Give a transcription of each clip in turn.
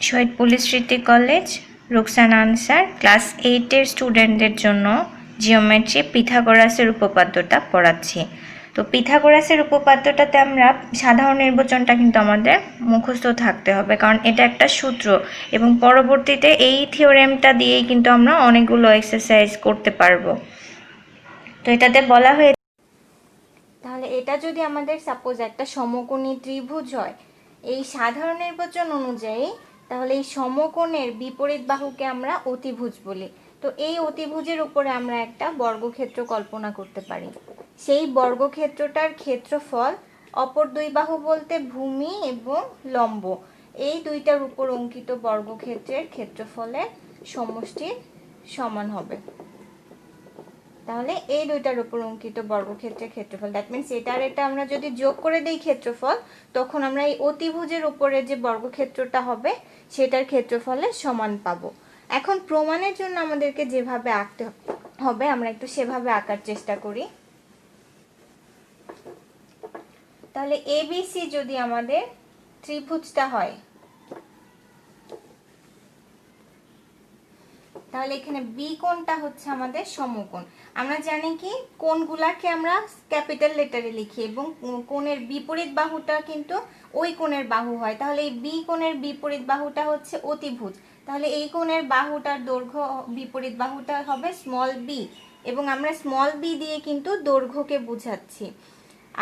শহীদ police স্মৃতি college, Rukhsana answer, class 8-এর স্টুডেন্টদের জন্য জিওমেট্রি পিথাগোরাসের উপপাদ্যটা পড়াচ্ছি। তো পিথাগোরাসের উপপাদ্যটাতে আমরা সাধারণ নির্বাচনটা কিন্তু আমাদের মুখস্থ থাকতে হবে, কারণ এটা একটা সূত্র এবং পরবর্তীতে এই থিওরেমটা দিয়েই কিন্তু আমরা অনেকগুলো এক্সারসাইজ করতে পারবো। তো এটাতে বলা হয়ে, তাহলে এটা যদি আমাদের সাপোজ একটা সমকোণী ত্রিভুজ হয় এই সাধারণ নির্বাচন অনুযায়ী, তাহলে এই সমকোণের বিপরীত বাহুকে আমরা অতিভুজ বলি। তো এই অতিভুজের উপরে আমরা একটা বর্গক্ষেত্র কল্পনা করতে পারি। সেই বর্গক্ষেত্রটার ক্ষেত্রফল অপর দুই বাহু বলতে ভূমি এবং লম্ব, এই দুইটার উপর অঙ্কিত বর্গক্ষেত্রের ক্ষেত্রফলের সমষ্টির সমান হবে। তাহলে এই দুইটার উপর অঙ্কিত বর্গক্ষেত্রের ক্ষেত্রফল, দ্যাট মিনস এটা আমরা যদি যোগ করে দেই ক্ষেত্রফল, তখন আমরা এই অতিভুজের উপরে যে বর্গক্ষেত্রটা হবে সেটার ক্ষেত্রফলের সমান পাবো। এখন প্রমাণের জন্য আমাদেরকে যেভাবে আঁকতে হবে আমরা একটু সেভাবে আঁকার চেষ্টা করি। তাহলে এবিসি যদি আমাদের ত্রিভুজটা হয়, তাহলে এখানে বি কোণটা হচ্ছে আমাদের সমকোণ। আমরা জানি কি কোণগুলাকে আমরা ক্যাপিটাল লেটারে লিখি এবং কোণের বিপরীত বাহুটা কিন্তু ওই কোণের বাহু হয়। তাহলে এই বি কোণের বিপরীত বাহুটা হচ্ছে অতিভুজ। তাহলে এই কোণের বাহুটার দৈর্ঘ্য বিপরীত বাহুটা হবে স্মল বি, এবং আমরা স্মল বি দিয়ে কিন্তু দৈর্ঘ্যকে বুঝাচ্ছি।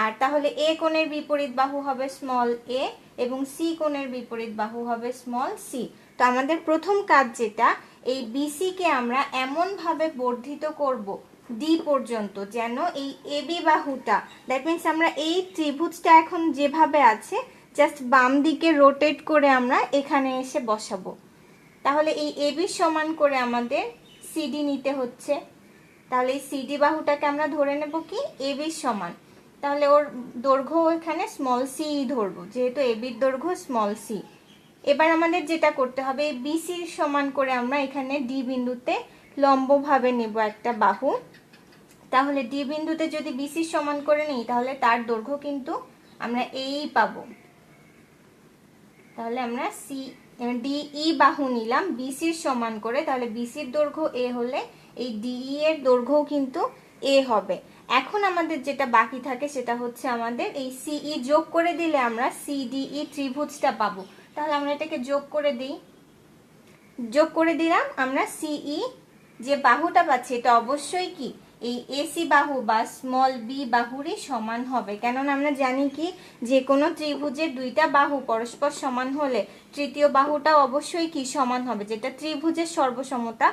আর তাহলে এ কোণের বিপরীত বাহু হবে স্মল এ এবং সি কোণের বিপরীত বাহু হবে স্মল সি। তো আমাদের প্রথম কাজ যেটা, এই বিসি কে আমরা এমন ভাবে বর্ধিত করব ডি পর্যন্ত যেন এই এবি বাহুটা, দ্যাট মিনস আমরা এই ত্রিভুজটা এখন যেভাবে আছে জাস্ট বাম দিকে রোটেট করে আমরা এখানে এসে বসাবো। তাহলে এই এবি সমান করে আমাদের সিডি নিতে হচ্ছে। তাহলে এই সিডি বাহুটাকে আমরা ধরে নেব কি এবির সমান। তাহলে ওর দৈর্ঘ্য এখানে স্মল সি ধরবো, যেহেতু এবির দৈর্ঘ্য স্মল সি। এবার আমাদের যেটা করতে হবে, এই বিসির সমান করে আমরা এখানে ডি বিন্দুতে লম্বভাবে নেব একটা বাহু। তাহলে ডি বিন্দুতে যদি বিসির সমান করে নিই তাহলে তার দৈর্ঘ্য কিন্তু আমরা এই পাবো। তাহলে আমরা সি ডিই বাহু নিলাম বিসির সমান করে, তাহলে বিসির দৈর্ঘ্য এ হলে এই ডিই এর দৈর্ঘ্যও কিন্তু এ হবে। এখন আমাদের যেটা বাকি থাকে সেটা হচ্ছে আমাদের এই সিই যোগ করে দিলে আমরা সিডিই ত্রিভুজটা পাবো। তাহলে আমরা এটাকে যোগ করে দিই, যোগ করে দিলাম। আমরা সিই যে বাহুটা পাচ্ছি এটা অবশ্যই কি এই এসি বাহু বা স্মল বি বাহুরই সমান হবে, কেননা আমরা জানি কি যে কোনো ত্রিভুজের দুইটা বাহু পরস্পর সমান হলে তৃতীয় বাহুটা অবশ্যই কি সমান হবে, যেটা ত্রিভুজের সর্বসমতা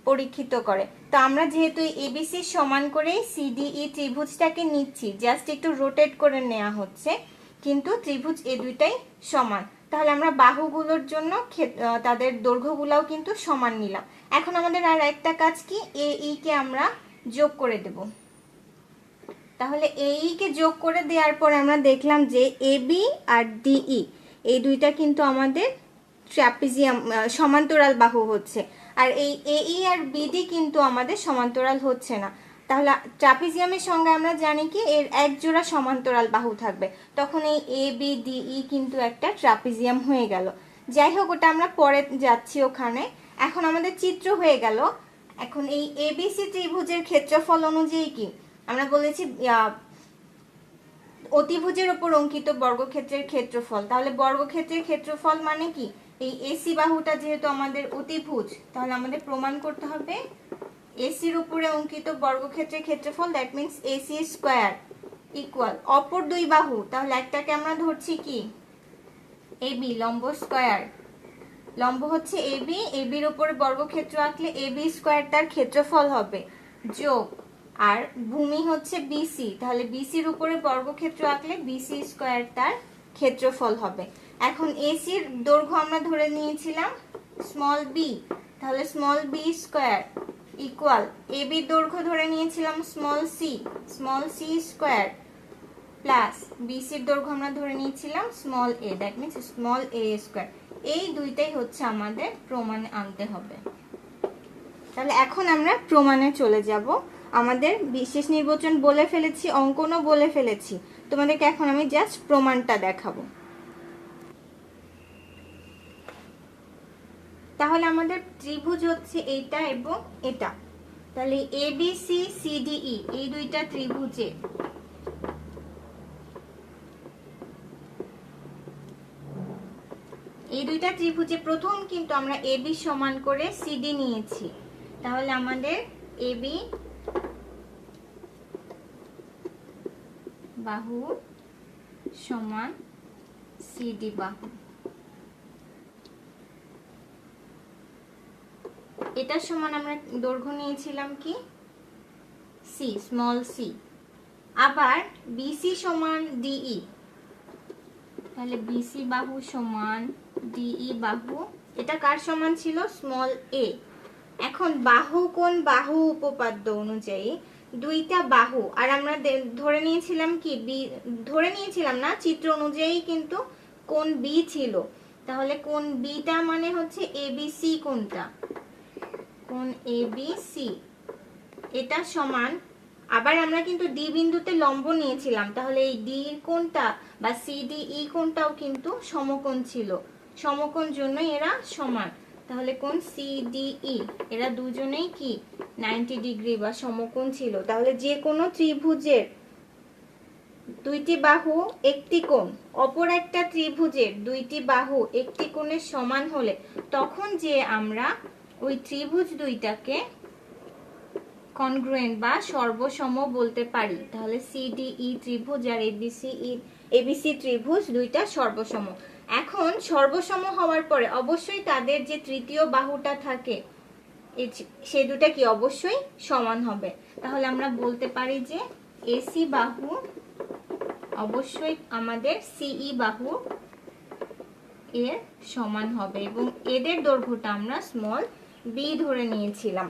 পরীক্ষিত করে। তো আমরা যেহেতু এবিসি সমান করেই সিডিই ত্রিভুজটাকে নিচ্ছি, জাস্ট একটু রোটেট করে নেওয়া হচ্ছে, কিন্তু ত্রিভুজ এ দুইটাই সমান। তাহলে আমরা বাহুগুলোর জন্য তাদের দৈর্ঘ্যগুলোও কিন্তু সমান নিলাম। এখন আমাদের আর একটা কাজ কি, এই কে আমরা যোগ করে দেব। তাহলে এই কে যোগ করে দেওয়ার পর আমরা দেখলাম যে এবি আর ডিই এই দুইটা কিন্তু আমাদের ট্রাপিজিয়াম সমান্তরাল বাহু হচ্ছে, আর এই এই আর বিডি কিন্তু আমাদের সমান্তরাল হচ্ছে না। তাহলে ট্রাপিজিয়ামের সঙ্গে আমরা জানি কি এর এক জোড়া সমান্তরাল বাহু থাকবে, তখন এই এ বি ডিই কিন্তু একটা ট্রাপিজিয়াম হয়ে গেল। যাই হোক, ওটা আমরা পরে যাচ্ছি ওখানে। এখন আমাদের চিত্র হয়ে গেল। এখন এই এবিসি ত্রিভুজের ক্ষেত্রফল অনুযায়ী কি আমরা বলেছি অতিভুজের উপর অঙ্কিত বর্গক্ষেত্রের ক্ষেত্রফল। তাহলে বর্গক্ষেত্রের ক্ষেত্রফল মানে কি, এই এসি বাহুটা যেহেতু আমাদের অতিভুজ, তাহলে আমাদের প্রমাণ করতে হবে এসির উপরে অঙ্কিত বর্গক্ষেত্রের ক্ষেত্রফল, that means AC square equal অপর দুই বাহু। তাহলে একটাকে আমরা ধরছি কি এবি, লম্ব স্কয়ার, লম্ব হচ্ছে এবি, এবির উপরে বর্গক্ষেত্র আঁকলে এবি স্কয়ার তার ক্ষেত্রফল হবে, যোগ আর ভূমি হচ্ছে বিসি, তাহলে বিসির উপরে বর্গক্ষেত্র আঁকলে বিসি স্কয়ার তার ক্ষেত্রফল হবে। এখন এসির দৈর্ঘ্য আমরা ধরে নিয়েছিলাম স্মল বি, তাহলে স্মল বি স্কয়ার ইকুয়াল এবির দৈর্ঘ্য ধরে নিয়েছিলাম স্মল সি স্কয়ার প্লাস বিসির দৈর্ঘ্য আমরা ধরে নিয়েছিলাম small A, that means small A square. এই দুইটাই হচ্ছে আমাদের প্রমাণে আনতে হবে। তাহলে এখন আমরা প্রমাণে চলে যাব। আমাদের বিশেষ নির্বাচন বলে ফেলেছি, অঙ্কনও বলে ফেলেছি, তোমাদেরকে এখন আমি জাস্ট প্রমাণটা দেখাবো। তাহলে আমাদের ত্রিভুজ হচ্ছে এইটা এবং এটা। তাহলে এবিসি সিডিই এই দুইটা ত্রিভুজে প্রথম কিন্তু আমরা এবি সমান করে সিডি নিয়েছি। তাহলে আমাদের এবি বাহু সমান সিডি বাহু। এটার সমান আমরা দৈর্ঘ্য নিয়েছিলাম কি সি, স্মল সি। আবার বিসি সমান ডিই, তাহলে বিসি বাহু সমান ডিই বাহু। এটা কার সমান ছিল? স্মল এ। এখন বাহু কোণ বাহু উপপাদ্য অনুযায়ী দুইটা বাহু, আর আমরা ধরে নিয়েছিলাম কি বি, ধরে নিয়েছিলাম না, চিত্র অনুযায়ী কিন্তু কোণ বি ছিল। তাহলে কোণ বিটা মানে হচ্ছে এবিসি কোণটা, কোণ এবিসি এটা সমান। আবার আমরা কিন্তু ডি বিন্দুতে লম্ব নিয়েছিলাম, তাহলে এই ডি কোণটা বা সিডিই কোণটাও কিন্তু সমকোণ ছিল, সমকোণ জন্যই এরা সমান। তাহলে কোণ সিডিই এরা দুজনেই কি 90 ডিগ্রি বা সমকোণ ছিল। তাহলে যে কোনো ত্রিভুজের দুইটি বাহু একটি কোণ, অপর একটা ত্রিভুজের দুইটি বাহু একটি কোণের সমান হলে তখন যে আমরা ওই ত্রিভুজ দুইটাকে কনগ্রুয়েন্ট বা সর্বসম বলতে পারি। তাহলে সিডিই ত্রিভুজ আর এবিসি ত্রিভুজ দুইটা সর্বসম। এখন সর্বসম হওয়ার পরে অবশ্যই তাদের যে তৃতীয় বাহুটা থাকে সে দুটা কি অবশ্যই সমান হবে। তাহলে আমরা বলতে পারি যে এসি বাহু অবশ্যই আমাদের সিই বাহু এর সমান হবে, এবং এদের দৈর্ঘ্যটা আমরা স্মল বি ধরে নিয়েছিলাম।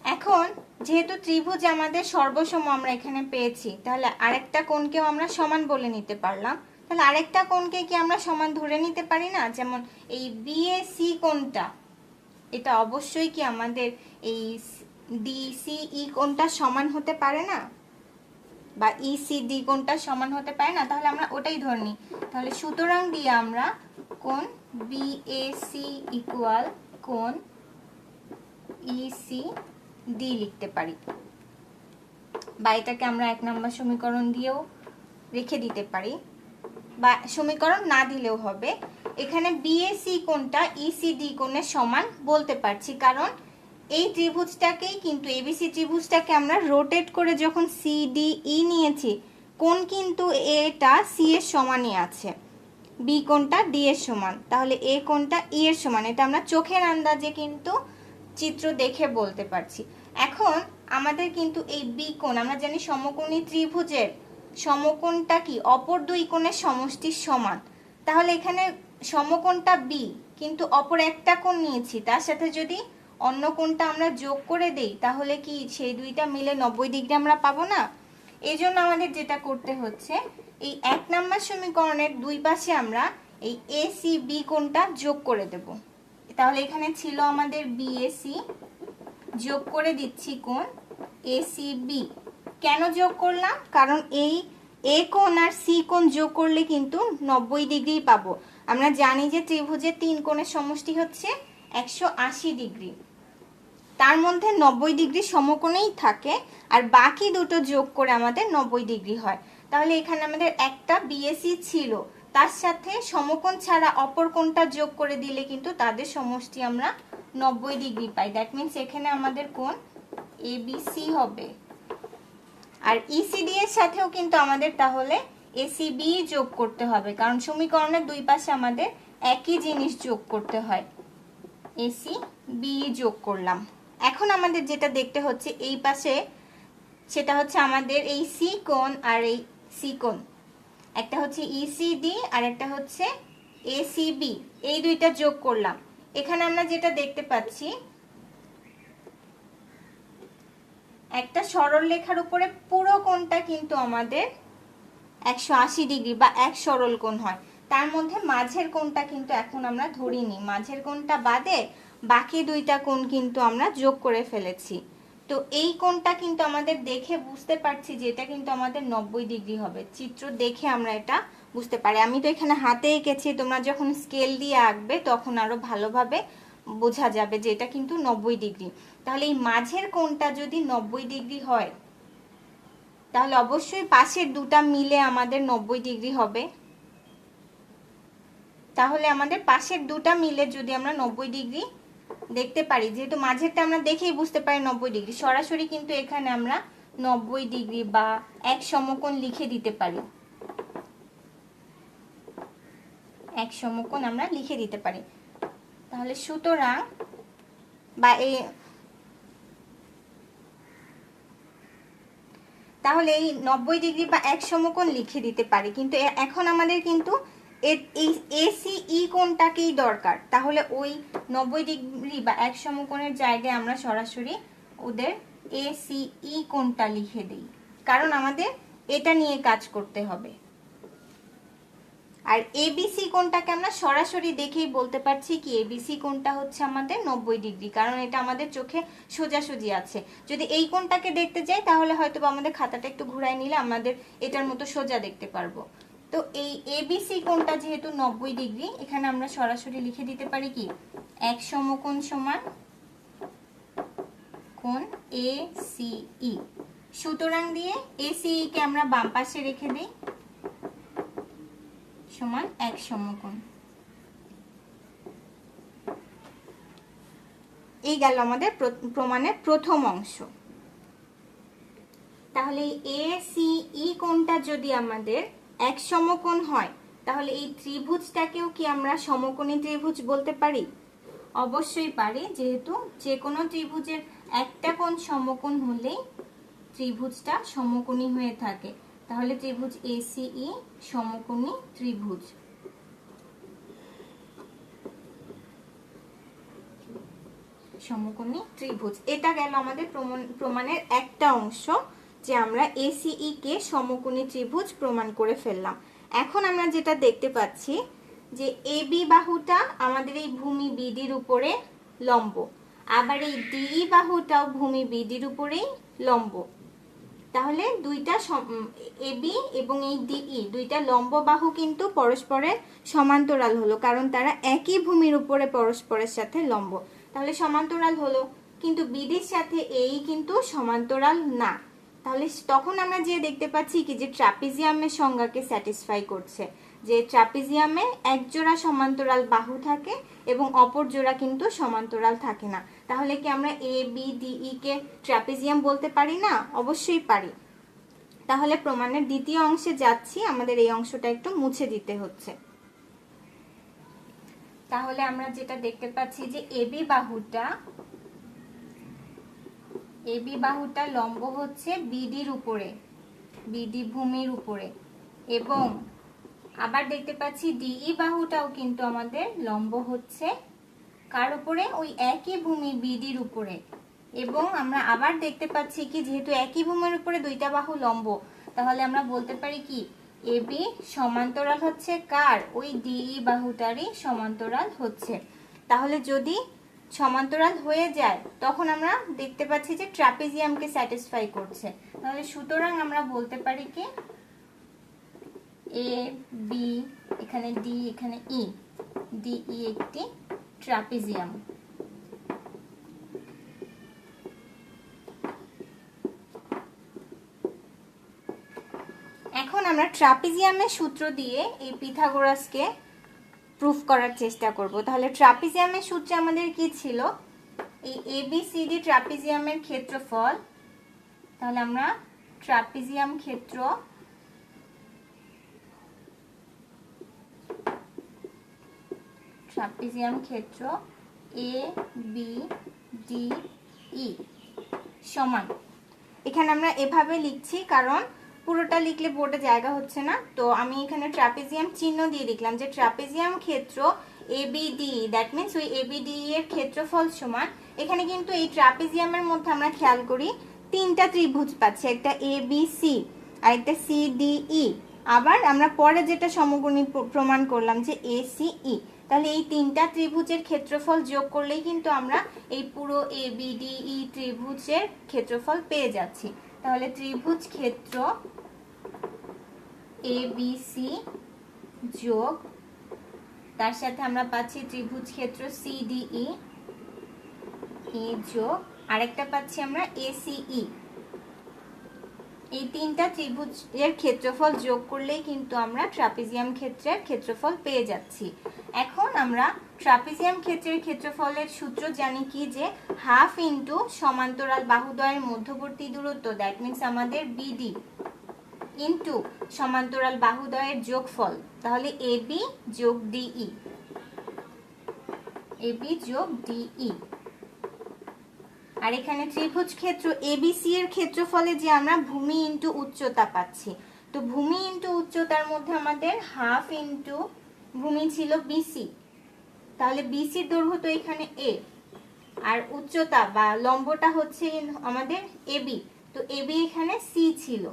এখন যেহেতু ত্রিভুজ আমাদের সর্বসম আমরা এখানে পেয়েছি, তাহলে আরেকটা কোণকেও আমরা সমান বলে নিতে পারলাম। তাহলে আরেকটা কোণকে কি আমরা সমান ধরে নিতে পারি না? যেমন এই বিএসি কোণটা, এটা অবশ্যই কি আমাদের এই ডিসিই কোণটা সমান হতে পারে না, বা ইসিডি কোণটা সমান হতে পারে না? তাহলে আমরা ওটাই ধরে নিই। তাহলে সুতরাং দিয়ে আমরা কোণ বিএসি ইকুয়াল কোণ ইসি ডি লিখতে পারি, বা এটাকে আমরা 1 নম্বর সমীকরণ দিয়েও রেখে দিতে পারি, বা সমীকরণ না দিলেও হবে। এখানে বিএসি কোণটা ইসিডি কোণের সমান বলতে পারছি, কারণ এই ত্রিভুজটাকেই কিন্তু এবিসি ত্রিভুজটাকে আমরা রোটেট করে যখন সিডিই নিয়েছি, কোণ কিন্তু এটা সি এর সমানই আছে, বি কোণটা ডি এর সমান, তাহলে এ কোণটা ই এর সমান। এটা আমরা চোখের আন্দাজে কিন্তু চিত্র দেখে বলতে পারছি। এখন আমাদের কিন্তু এই বি কোণ, আমরা জানি সমকোণী ত্রিভুজের সমকোণটা কি অপর দুই কোণের সমষ্টির সমান। তাহলে এখানে সমকোণটা বি, কিন্তু অপর একটা কোণ নিয়েছি, তার সাথে যদি অন্য কোণটা আমরা যোগ করে দেই তাহলে কি সেই দুইটা মিলে 90 ডিগ্রি আমরা পাবো না? এই জন্য আমাদের যেটা করতে হচ্ছে, এই 1 নম্বর সমীকরণের দুই পাশে আমরা এই এসি বি কোণটা যোগ করে দেব। তাহলে এখানে ছিল আমাদের বিএসি, যোগ করে দিচ্ছি কোণ এসিবি। কেন যোগ করলাম? কারণ এই এ কোণ আর সি কোণ যোগ করলে কিন্তু 90 ডিগ্রি পাবো। আমরা জানি যে ত্রিভুজের 3 কোণের সমষ্টি হচ্ছে 180 ডিগ্রি, তার মধ্যে 90 ডিগ্রি সমকোণেই থাকে, আর বাকি দুটো যোগ করে আমাদের 90 ডিগ্রি হয়। তাহলে এখানে আমাদের একটা বিএসি ছিল, তার সাথে সমকোণ ছাড়া অপর কোণটা যোগ করে দিলে কিন্তু তাদের সমষ্টি আমরা 90 ডিগ্রি পাই। দ্যাট মিনস এখানে আমাদের কোণ এবিসি হবে, আর ইসিডি এর সাথেও কিন্তু আমাদের তাহলে এসিবি যোগ করতে হবে, কারণ সমীকরণের দুই পাশে আমাদের একই জিনিস যোগ করতে হয়। এসিবি যোগ করলাম। এখন আমাদের যেটা দেখতে হচ্ছে এই পাশে, সেটা হচ্ছে আমাদের এই সি কোণ আর এই সি কোণ, একটা হচ্ছে ইসিডি আর একটা হচ্ছে এসিবি, এই দুইটা যোগ করলাম। এখানে আমরা যেটা দেখতে পাচ্ছি, একটা সরল রেখার উপরে পুরো কোণটা কিন্তু আমাদের 180 ডিগ্রি বা এক সরল কোণ হয়। তার মধ্যে মাঝের কোণটা কিন্তু এখন আমরা ধরিনি, মাঝের কোণটা বাদে বাকি দুইটা কোণ কিন্তু আমরা যোগ করে ফেলেছি। তো তো এই কোণটা কিন্তু আমাদের দেখে বুঝতে পারছি যে এটা কিন্তু আমাদের 90 ডিগ্রি হবে। চিত্র দেখে আমরা এটা বুঝতে পারি। আমি তো এখানে হাতে এঁকেছি, তোমরা যখন স্কেল দিয়ে আঁকবে তখন আরো ভালোভাবে বোঝা যাবে যে এটা কিন্তু 90 ডিগ্রি। তাহলে এই মাঝের কোণটা যদি 90 ডিগ্রি হয় তাহলে অবশ্যই পাশের দুটা মিলে আমাদের 90 ডিগ্রি হবে। তাহলে আমাদের পাশের দুটা মিলে যদি আমরা 90 ডিগ্রি দেখতে পারি, যেহেতু মাঝেরটা আমরা দেখেই বুঝতে পারি 90 ডিগ্রি, সরাসরি কিন্তু এখানে আমরা 90 ডিগ্রি বা এক সমকোণ লিখে দিতে পারি। এক সমকোণ আমরা লিখে দিতে পারি। তাহলে সুতরাং তাহলে এই 90 ডিগ্রি বা এক সমকোণ লিখে দিতে পারি। কিন্তু এখন আমাদের কিন্তু এই ACE কোণটাকেই দরকার। তাহলে ওই 90 ডিগ্রি বা এক সমকোণের জায়গায় আমরা সরাসরি ওদের ACE কোণটা লিখে দিই, কারণ আমাদের এটা নিয়ে কাজ করতে হবে। আর ABC কোণটাকে আমরা সরাসরি দেখেই বলতে পারছি কি ABC কোণটা হচ্ছে আমাদের 90 ডিগ্রি, কারণ এটা আমাদের চোখে সোজাসুজি আছে। যদি এই কোণটাকে দেখতে যাই তাহলে হয়তো আমাদের খাতাটা একটু ঘুরাই নিলে আমাদের এটার মতো সোজা দেখতে পারবো। তো এই ABC কোণটা যেহেতু 90 ডিগ্রি, এখানে আমরা সরাসরি লিখে দিতে পারি কি এক সমকোণ সমান কোণ ACE। সুতরাং দিয়ে ACE কে আমরা বাম পাশে রেখে দিই সমান এক সমকোণ। এই গেল আমাদের প্রমাণের প্রথম অংশ। তাহলে ACE কোণটা যদি আমাদের এক সমকোণ হয় তাহলে এই ত্রিভুজটাকেও কি আমরা সমকোণী ত্রিভুজ বলতে পারি? অবশ্যই পারি, যেহেতু যে কোনো ত্রিভুজের একটা কোণ সমকোণ হলেই ত্রিভুজটা সমকোণী হয়ে থাকে। তাহলে ত্রিভুজ ACE সমকোণী ত্রিভুজ। সমকোণী ত্রিভুজ, এটা গেল আমাদের প্রমাণের একটা অংশ, যে আমরা ACE কে সমকোণী ত্রিভুজ প্রমাণ করে ফেললাম। এখন আমরা যেটা দেখতে পাচ্ছি যে AB বাহুটা আমাদের এই ভূমি BDর উপরে লম্ব, আবার এই DE বাহুটাও ভূমি BDর উপরেই লম্ব। তাহলে দুইটা AB এবং এই DE দুইটা লম্ব বাহু কিন্তু পরস্পরের সমান্তরাল হলো, কারণ তারা একই ভূমির উপরে পরস্পরের সাথে লম্ব। তাহলে সমান্তরাল হলো, কিন্তু BDর সাথে এই কিন্তু সমান্তরাল না। তাহলে তখন আমরা যে দেখতে পাচ্ছি কি যে ট্রাপিজিয়ামের সংজ্ঞাকে স্যাটিসফাই করছে, যে ট্রাপিজিয়ামে এক জোড়া সমান্তরাল বাহু থাকে এবং অপর জোড়া কিন্তু সমান্তরাল থাকে না। তাহলে কি আমরা ABDE কে ট্রাপিজিয়াম বলতে পারি না? অবশ্যই পারি। তাহলে প্রমাণের দ্বিতীয় অংশে যাচ্ছি, আমাদের এই অংশটা একটু মুছে দিতে হচ্ছে। তাহলে আমরা যেটা দেখতে পাচ্ছি যে AB বাহুটা লম্ব হচ্ছে BDর উপরে, BD ভূমির উপরে, এবং আবার দেখতে পাচ্ছি DE বাহুটাও কিন্তু আমাদের লম্ব হচ্ছে কার উপরে? ওই একই ভূমি BDর উপরে। এবং আমরা আবার দেখতে পাচ্ছি কি যেহেতু একই ভূমির উপরে দুইটা বাহু লম্ব, তাহলে আমরা বলতে পারি কি AB সমান্তরাল হচ্ছে কার? ওই DE বাহুটারই সমান্তরাল হচ্ছে। তাহলে যদি সমান্তরাল হয়ে যায় তখন আমরা দেখতে পাচ্ছি যে ট্রাপিজিয়ামকে স্যাটিসফাই করছে। তাহলে সুতরাং আমরা বলতে পারি কি AB, এখানে D, এখানে E, DE একটি ট্রাপিজিয়াম। এখন আমরা ট্রাপিজিয়ামের সূত্র দিয়ে এই পিথাগোরাসকে প্রুফ করার চেষ্টা করব। তাহলে ট্রাপিজিয়ামের সূত্রে আমাদের কি ছিল? এই ABCD ট্রাপিজিয়ামের ক্ষেত্রফল। তাহলে আমরা ট্রাপিজিয়াম ক্ষেত্র ABDE সমান, এখানে আমরা এভাবে লিখছি কারণ পুরোটা লিখলে বোর্ডে জায়গা হচ্ছে না, তো আমি এখানে ট্রাপিজিয়াম চিহ্ন দিয়ে লিখলাম যে ট্রাপিজিয়াম ক্ষেত্র ABDE, দ্যাট মিন্স ওই ABDE এর ক্ষেত্রফল সমান। এখানে কিন্তু এই ট্রাপিজিয়ামের মধ্যে আমরা খেয়াল করি তিনটা ত্রিভুজ পাচ্ছি, একটা ABC আর একটা CDE, আবার আমরা পরে যেটা সমকোণী প্রমাণ করলাম যে ACE। তাহলে এই তিনটা ত্রিভুজের ক্ষেত্রফল যোগ করলেই কিন্তু আমরা এই পুরো ABDE ত্রিভুজের ক্ষেত্রফল পেয়ে যাচ্ছি। তাহলে ত্রিভুজ ক্ষেত্র ABC যোগ তার সাথে আমরা পাচ্ছি ত্রিভুজ ক্ষেত্র CDE যোগ আরেকটা পাচ্ছি আমরা ACE। এই তিনটা ত্রিভুজের ক্ষেত্রফল যোগ করলেই কিন্তু আমরা ট্রাপিজিয়াম ক্ষেত্রের ক্ষেত্রফল পেয়ে যাচ্ছি। এখন আমরা ট্রাপিজিয়াম ক্ষেত্রের ক্ষেত্রফলের সূত্র জানি কি, যে হাফ ইন্টু সমান্তরাল বাহুদ্বয়ের মধ্যবর্তী দূরত্ব, দ্যাট মিন্স আমাদের BD, ইন্টু সমান্তরাল বাহুদ্বয়ের যোগফল, তাহলে AB যোগ DE, AB যোগ DE। আর এখানে ত্রিভুজ ক্ষেত্র ABC এর ক্ষেত্রফলে যে আমরা ভূমি ইন্টু উচ্চতা পাচ্ছি, তো ভূমি ইন্টু উচ্চতার মধ্যে আমাদের হাফ ইন্টু ভূমি ছিল BC, তাহলে BC এর দৈর্ঘ্য তো এখানে A, আর উচ্চতা বা লম্বটা হচ্ছে আমাদের AB, তো AB এখানে C ছিল,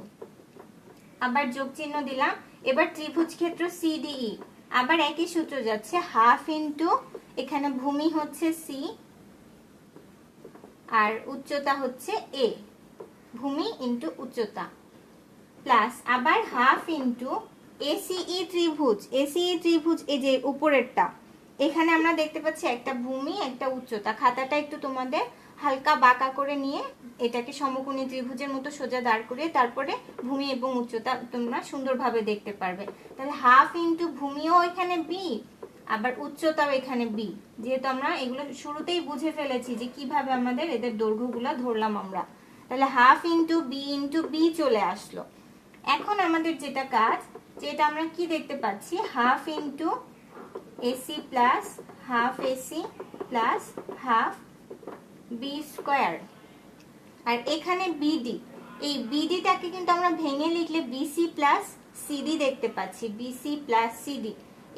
আবার যোগ চিহ্ন দিলাম। এবার ত্রিভুজ ক্ষেত্র CDE, আবার একই সূত্র যাচ্ছে, হাফ ইন্টু এখানে ভূমি হচ্ছে C আর উচ্চতা হচ্ছে A, ভূমি ইন্টু উচ্চতা, প্লাস আবার হাফ ইন্টু ACE ত্রিভুজ, ACE ত্রিভুজ এই যে উপরেরটা, এখানে আমরা দেখতে পাচ্ছি একটা ভূমি একটা উচ্চতা। খাতাটা একটু তোমাদের হালকা বাঁকা করে নিয়ে এটাকে সমকোণী ত্রিভুজের মতো সোজা দাঁড় করিয়ে তারপরে ভূমি এবং উচ্চতা তোমরা সুন্দরভাবে দেখতে পারবে। তাহলে হাফ ইন্টু ভূমিও এখানে B, আবার উচ্চতাও এখানে B, যেহেতু আমরা এগুলো শুরুতেই বুঝে ফেলেছি যে কিভাবে আমাদের এদের দৈর্ঘ্যগুলো ধরলাম আমরা, তাহলে হাফ ইন্টু B চলে আসলো। এখন আমাদের যেটা কাজ, যেটা আমরা কি দেখতে পাচ্ছি, half into AC plus half AC plus half B square, আর এখানে BD, এই BDটাকে কিন্তু আমরা ভেঙে লিখলে BC প্লাস CD দেখতে পাচ্ছি, BC প্লাস CD,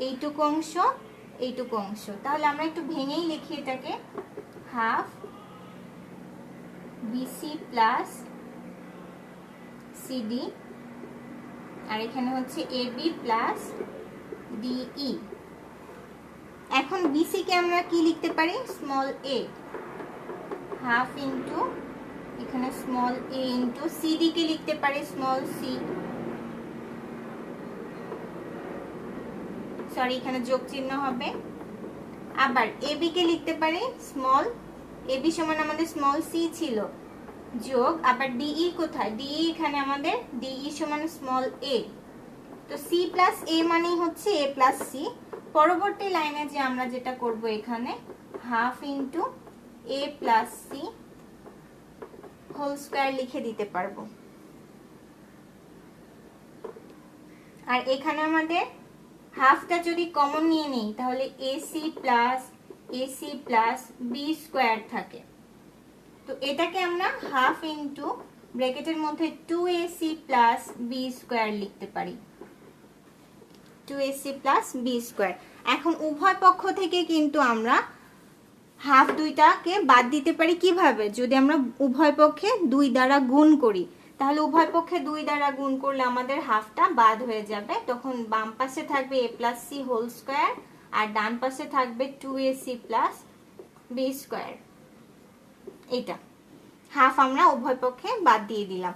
এইটুকু অংশ এইটুকু অংশ, তাহলে আমরা একটু ভেঙেই লিখি এটাকে, হাফ BC প্লাস CD, আর এখানে হচ্ছে AB প্লাস DE। এখন BC কে আমরা কি লিখতে পারি, স্মল a, হাফ ইন্টু এখানে স্মল a ইন্টু CD কে লিখতে পারি স্মল c, সরি এখানে যোগ চিহ্ন হবে। আবার AB কে লিখতে পারি স্মল AB সমান আমাদের স্মল c ছিল, যোগ আবার DE কোথায়, DE এখানে আমাদের DE সমান স্মল a, তো C প্লাস a মানেই হচ্ছে a প্লাস c। পরবর্তী লাইনে যে আমরা যেটা করব, এখানে half into a plus c whole square লিখে দিতে পারবো। আর এখানে আমাদের হাফটা যদি কমন নিয়ে নেই তাহলে AC প্লাস b স্কয়ার থাকে, তো এটাকে আমরা হাফ ইন্টু ব্র্যাকেটের মধ্যে 2AC প্লাস b স্কয়ার লিখতে পারি, 2AC প্লাস b স্কয়ার। এখন উভয় পক্ষ থেকে কিন্তু আমরা হাফ দুইটাকে বাদ দিতে পারি কিভাবে, যদি আমরা উভয় পক্ষে 2 দ্বারা গুণ করি, তাহলে উভয় পক্ষে 2 দ্বারা গুণ করলে আমাদের হাফটা বাদ হয়ে যাবে, তখন বাম পাশে থাকবে a plus c whole square আর ডান পাশে থাকবে 2AC প্লাস b স্কয়ার। এটা হাফ আমরা উভয় পক্ষে বাদ দিয়ে দিলাম।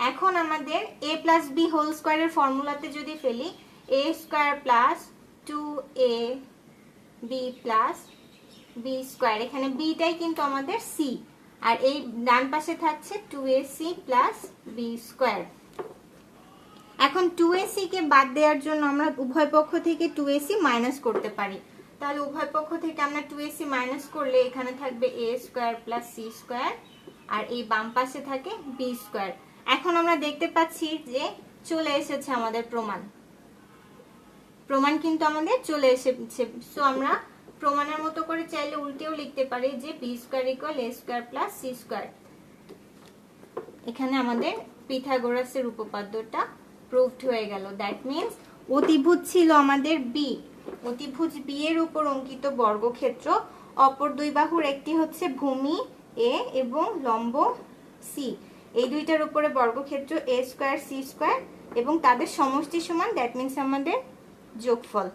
এখন আমাদের a প্লাস b হোল স্কয়ারের ফর্মুলাতে যদি ফেলি, a square plus 2ab plus b square, এখানে b টাই কিন্তু আমাদের c, আর এই ডান পাশে থাকছে 2ac প্লাস b স্কয়ার। এখন 2ac কে বাদ দেওয়ার জন্য আমরা উভয় পক্ষ থেকে 2ac মাইনাস করতে পারি, তাহলে উভয় পক্ষ থেকে আমরা 2ac মাইনাস করলে এখানে থাকবে a square plus c square, আর এই বাম পাশে থাকে b স্কয়ার। এখন আমরা দেখতে পাচ্ছি যে চলে এসেছে আমাদের প্রমাণ কিন্তু আমাদের চলে এসেছে, সো আমরা প্রমাণের মতো করে চাইলে উল্টেও লিখতে পারি যে b square equal a square plus c square. এখানে আমাদের পিথাগোরাসের উপপাদ্যটা প্রুভড হয়ে গেল। দ্যাট মিন্স অতিভুজ ছিল আমাদের b, অতিভুজ b এর উপর অঙ্কিত বর্গক্ষেত্র, অপর দুই বাহুর একটি হচ্ছে ভূমি a এবং লম্ব c, এই দুইটার উপরে বর্গক্ষেত্র a স্কয়ার c স্কয়ার এবং তাদের সমষ্টি সমান, দ্যাট মিন্স আমাদের যোগফল।